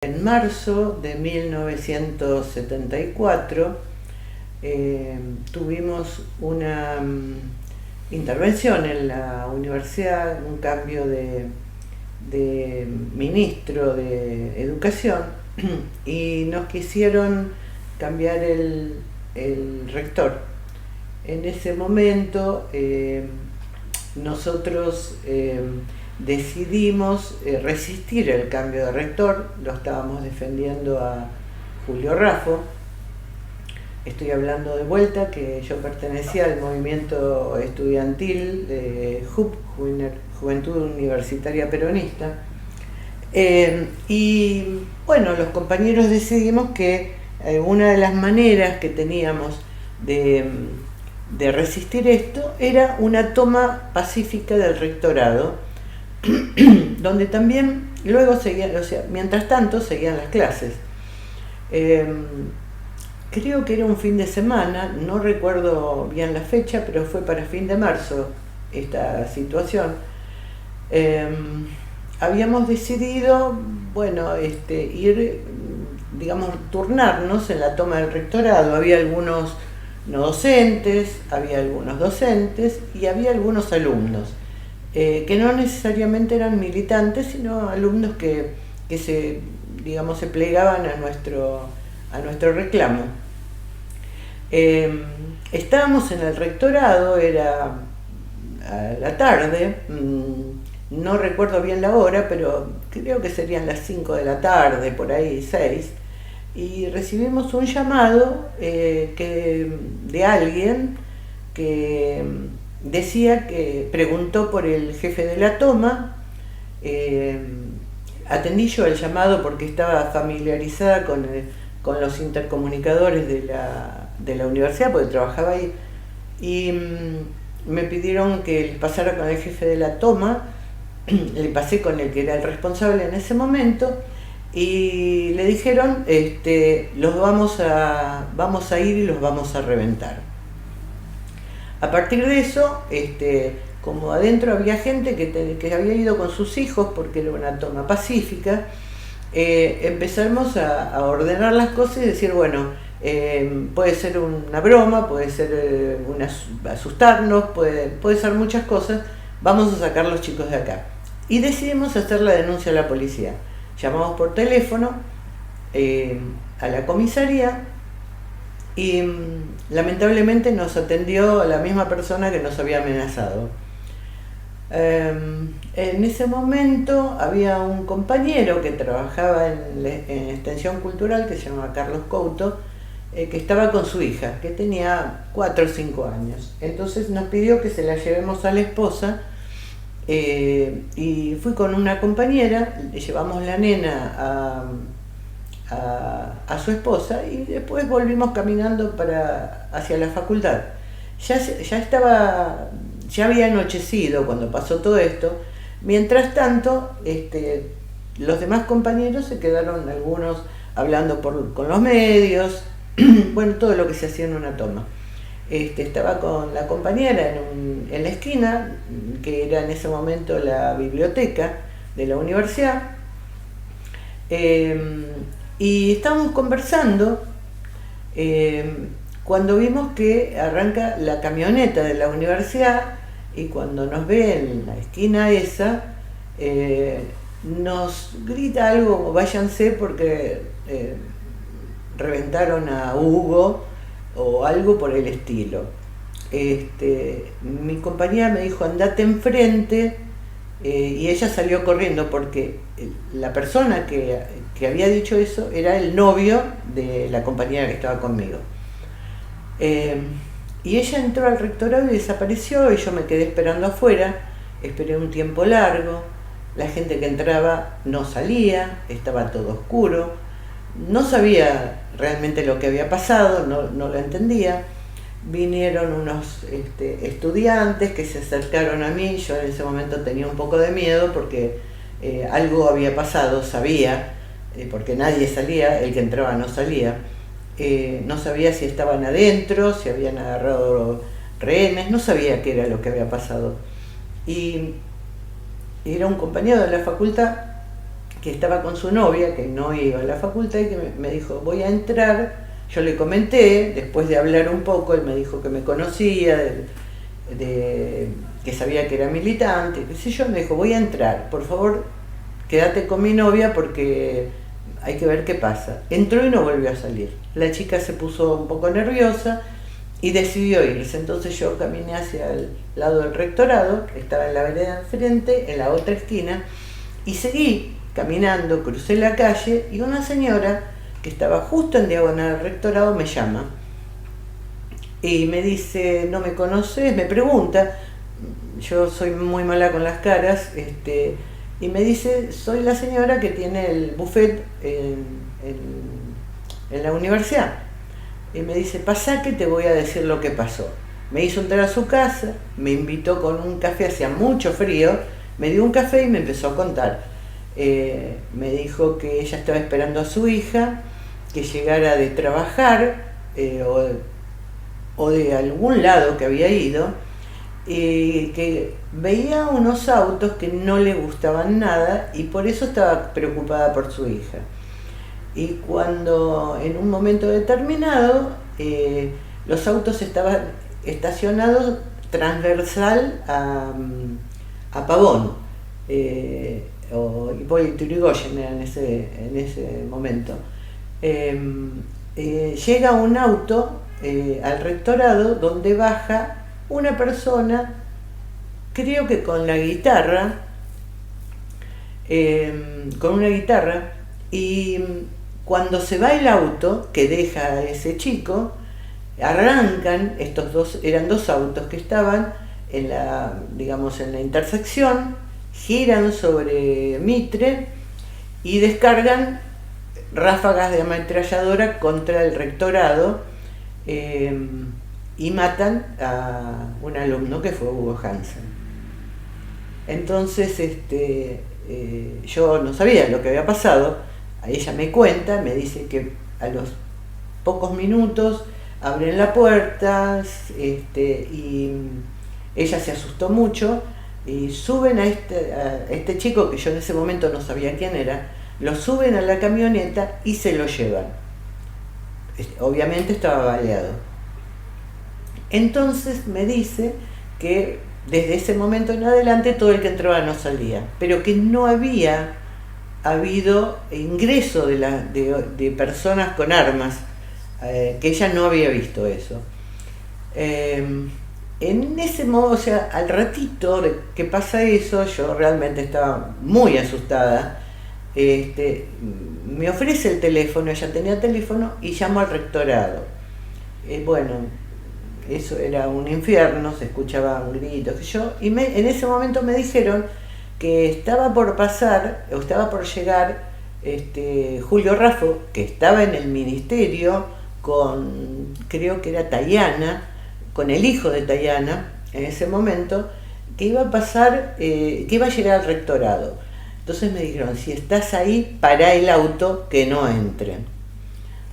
En marzo de 1974 tuvimos una intervención en la universidad, un cambio de ministro de Educación y nos quisieron cambiar el rector. En ese momento nosotros decidimos resistir el cambio de rector. Lo estábamos defendiendo a Julio Raffo. Estoy hablando de vuelta que yo pertenecía al movimiento estudiantil de JUP, Juventud Universitaria Peronista. Y bueno, los compañeros decidimos que una de las maneras que teníamos de resistir esto era una toma pacífica del rectorado, donde también luego seguían, o sea, mientras tanto seguían las clases. Creo que era un fin de semana, no recuerdo bien la fecha, pero fue para fin de marzo esta situación. Habíamos decidido, bueno, ir, digamos, turnarnos en la toma del rectorado. Había algunos no docentes, había algunos docentes y había algunos alumnos. Que no necesariamente eran militantes, sino alumnos que se plegaban a nuestro reclamo. Estábamos en el rectorado, era a la tarde, no recuerdo bien la hora, pero creo que serían las 5 de la tarde, por ahí 6, y recibimos un llamado de alguien que decía que preguntó por el jefe de la toma. Atendí yo el llamado porque estaba familiarizada con los intercomunicadores de la universidad, porque trabajaba ahí, y me pidieron que les pasara con el jefe de la toma. Le pasé con el que era el responsable en ese momento y le dijeron, vamos a ir y los vamos a reventar. A partir de eso, como adentro había gente que había ido con sus hijos porque era una toma pacífica, empezamos a ordenar las cosas y decir, bueno, puede ser una broma, puede ser asustarnos, puede ser muchas cosas, vamos a sacar a los chicos de acá. Y decidimos hacer la denuncia a la policía. Llamamos por teléfono a la comisaría y lamentablemente nos atendió la misma persona que nos había amenazado. En ese momento había un compañero que trabajaba en Extensión Cultural, que se llamaba Carlos Couto, que estaba con su hija, que tenía 4 o 5 años. Entonces nos pidió que se la llevemos a la esposa, y fui con una compañera, le llevamos la nena a su esposa y después volvimos caminando hacia la facultad. Ya había anochecido cuando pasó todo esto. Mientras tanto, los demás compañeros se quedaron, algunos hablando con los medios, bueno, todo lo que se hacía en una toma. Estaba con la compañera en la esquina, que era en ese momento la biblioteca de la universidad, y estábamos conversando cuando vimos que arranca la camioneta de la universidad, y cuando nos ve en la esquina esa, nos grita algo, váyanse porque reventaron a Hugo, o algo por el estilo. Mi compañera me dijo, andate enfrente, y ella salió corriendo porque la persona que había dicho eso era el novio de la compañera que estaba conmigo. Y ella entró al rectorado y desapareció, y yo me quedé esperando afuera. Esperé un tiempo largo, la gente que entraba no salía, estaba todo oscuro, no sabía realmente lo que había pasado, no lo entendía. Vinieron unos estudiantes que se acercaron a mí. Yo en ese momento tenía un poco de miedo porque algo había pasado, sabía, porque nadie salía, el que entraba no salía. No sabía si estaban adentro, si habían agarrado rehenes, no sabía qué era lo que había pasado. Y era un compañero de la facultad que estaba con su novia, que no iba a la facultad, y que me dijo, voy a entrar. Yo le comenté, después de hablar un poco, él me dijo que me conocía, que sabía que era militante, qué sé yo, me dijo, voy a entrar, por favor, quédate con mi novia porque hay que ver qué pasa. Entró y no volvió a salir. La chica se puso un poco nerviosa y decidió irse. Entonces yo caminé hacia el lado del rectorado, que estaba en la vereda enfrente, en la otra esquina, y seguí caminando, crucé la calle y una señora que estaba justo en diagonal al rectorado me llama y me dice, ¿no me conoces? Me pregunta, yo soy muy mala con las caras, y me dice, soy la señora que tiene el buffet en la universidad. Y me dice, pasá que te voy a decir lo que pasó. Me hizo entrar a su casa, me invitó con un café, hacía mucho frío, me dio un café y me empezó a contar. Me dijo que ella estaba esperando a su hija, que llegara de trabajar o de algún lado que había ido, que veía unos autos que no le gustaban nada y por eso estaba preocupada por su hija. Y cuando en un momento determinado los autos estaban estacionados transversal a Pavón, o Hipólito Yrigoyen era en ese momento. Llega un auto al rectorado donde baja una persona, creo que con la guitarra, con una guitarra, y cuando se va el auto que deja a ese chico, arrancan eran dos autos que estaban en la intersección, giran sobre Mitre y descargan ráfagas de ametralladora contra el rectorado, y matan a un alumno que fue Hugo Hansen. Entonces yo no sabía lo que había pasado. A ella me cuenta, me dice que a los pocos minutos abren la puerta, y ella se asustó mucho y suben a este chico, que yo en ese momento no sabía quién era, lo suben a la camioneta y se lo llevan. Obviamente estaba baleado. Entonces me dice que desde ese momento en adelante todo el que entraba no salía, pero que no había habido ingreso de personas con armas, que ella no había visto eso. En ese modo, o sea, al ratito de que pasa eso, yo realmente estaba muy asustada. Me ofrece el teléfono, ella tenía teléfono, y llamo al rectorado. Bueno, eso era un infierno, se escuchaban gritos, y en ese momento me dijeron que estaba por pasar, o estaba por llegar, Julio Raffo, que estaba en el ministerio con, creo que era Tayana, con el hijo de Tayana en ese momento, que iba a pasar, que iba a llegar al rectorado. Entonces me dijeron, si estás ahí, pará el auto, que no entren.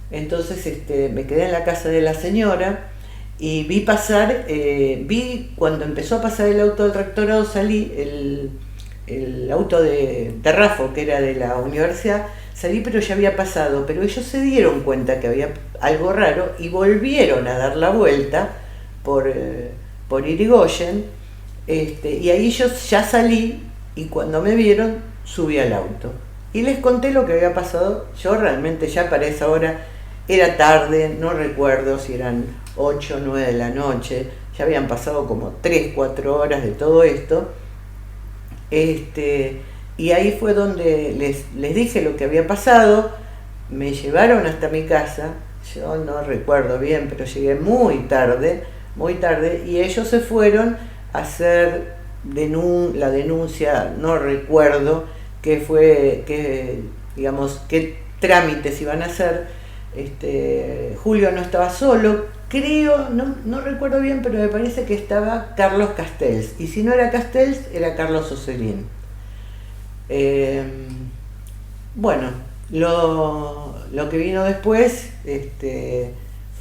Entonces me quedé en la casa de la señora y vi pasar, cuando empezó a pasar el auto del rectorado, salí, el auto de Raffo, que era de la universidad, salí, pero ya había pasado, pero ellos se dieron cuenta que había algo raro y volvieron a dar la vuelta por Irigoyen, y ahí yo ya salí, y cuando me vieron subí al auto y les conté lo que había pasado. Yo realmente ya para esa hora era tarde, no recuerdo si eran 8 o 9 de la noche, ya habían pasado como 3, 4 horas de todo esto, y ahí fue donde les dije lo que había pasado. Me llevaron hasta mi casa, yo no recuerdo bien, pero llegué muy tarde, y ellos se fueron a hacer la denuncia, no recuerdo qué trámites iban a hacer. Julio no estaba solo, creo, no recuerdo bien, pero me parece que estaba Carlos Castells, y si no era Castells, era Carlos Ocelín. Bueno, lo que vino después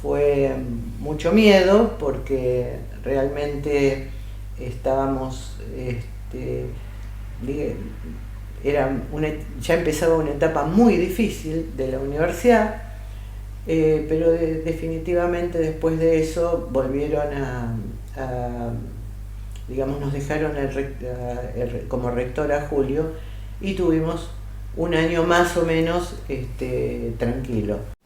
fue mucho miedo, porque realmente estábamos ya empezaba una etapa muy difícil de la universidad, pero definitivamente después de eso volvieron digamos, nos dejaron como rector a Julio y tuvimos un año más o menos tranquilo.